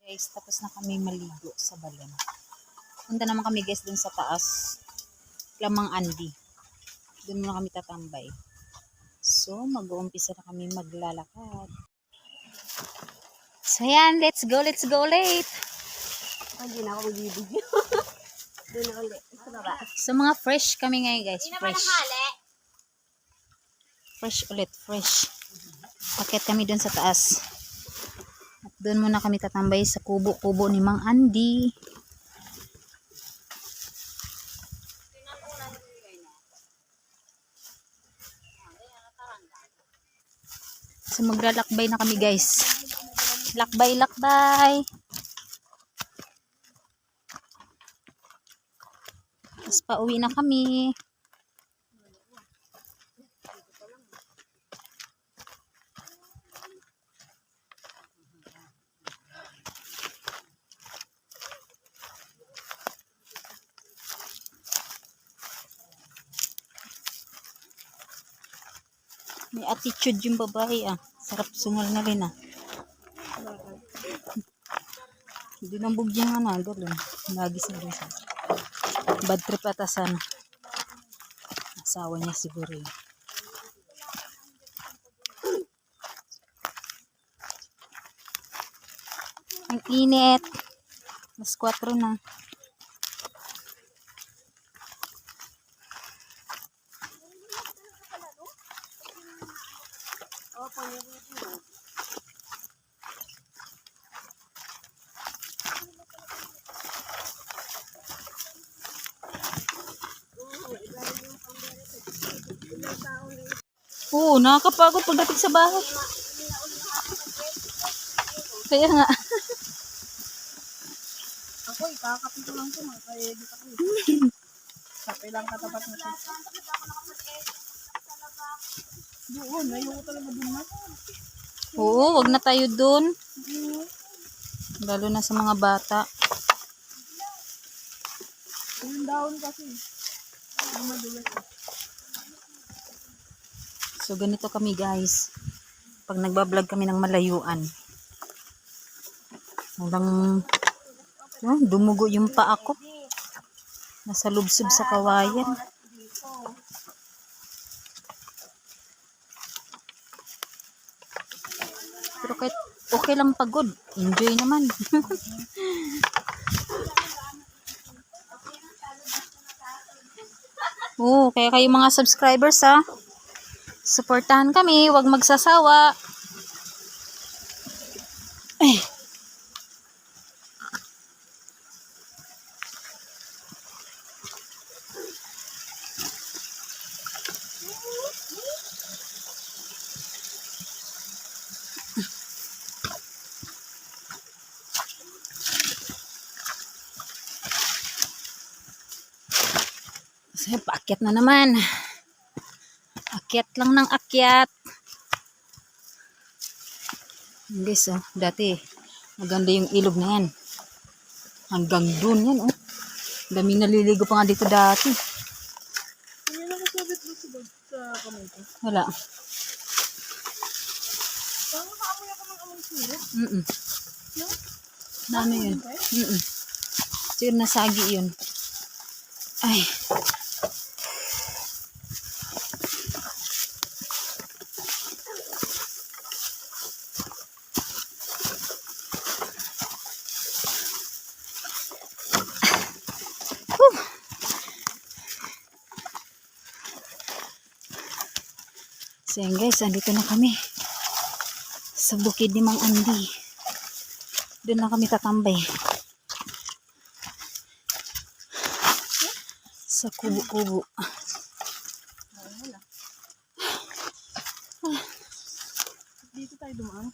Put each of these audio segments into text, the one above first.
Guys, tapos na kami maligo sa Balan. Punta naman kami guys dun sa taas. Lamang Andi. Doon muna kami tatambay. So, mag-uumpisa na kami maglalakad. So, yan. Let's go late. Hindi na ako magbibigyo. Doon na ulit. So, mga fresh kami ngayon guys. Fresh. Fresh ulit. Fresh. Pakit kami dun sa taas. At doon muna kami tatambay sa kubo-kubo ni Mang Andi. So maglalakbay na kami guys. Lakbay. Tapos pauwi na kami. May attitude yung babae ah. Sarap sungal na rin ah. Hindi nang bugyang ano. Doon. Lagi sa rin siya. Bad trip atasan. Asawa niya siguro yun. Ang init. Mas 4 na. Oo, nakakapagod pagdating sa bahay. Kaya nga. Ako, ikakapin ko lang ito. Kaya dito ako. Kapay lang katapat na ito. Doon, ayoko talaga doon na. Oo, wag na tayo dun. Lalo na sa mga bata. Yung daon kasi. Ang madulas. So, ganito kami guys. Pag nagbablog kami ng malayuan. Hanggang dumugo yung paa ko. Nasa lubsob sa kawayan. Pero kahit okay lang pagod. Enjoy naman. Oo, kaya kayo mga subscribers ha. Suportahan kami, huwag magsasawa. Ay. So, paakyat na naman. Akyat lang ng akyat. Guys, oh, dati maganda yung ilog na yan. Hanggang dun yan, oh. Daming naliligo pa nga dito dati. Hindi na kasabit mo sa kamay ko. Wala. Parang nakaamoy ako ng amoy sirip. Ano yun? Siguro nasagi yun. Ay. So yan guys, andito na kami sa bukid ni Mang Andi. Doon na kami tatambay sa kubo-kubo. Dito tayo dumaan.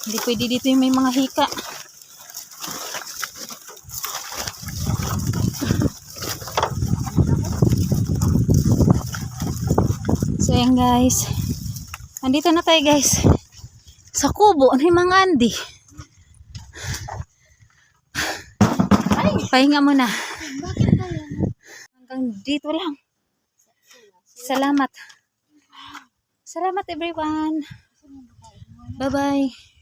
Hindi pwede dito yung may mga hika. So yan guys. Andito na tayo guys. Sa kubo. Ano yung mga andi? Pahinga muna. Bakit kaya? Hanggang dito lang. Salamat. Salamat everyone. Bye bye.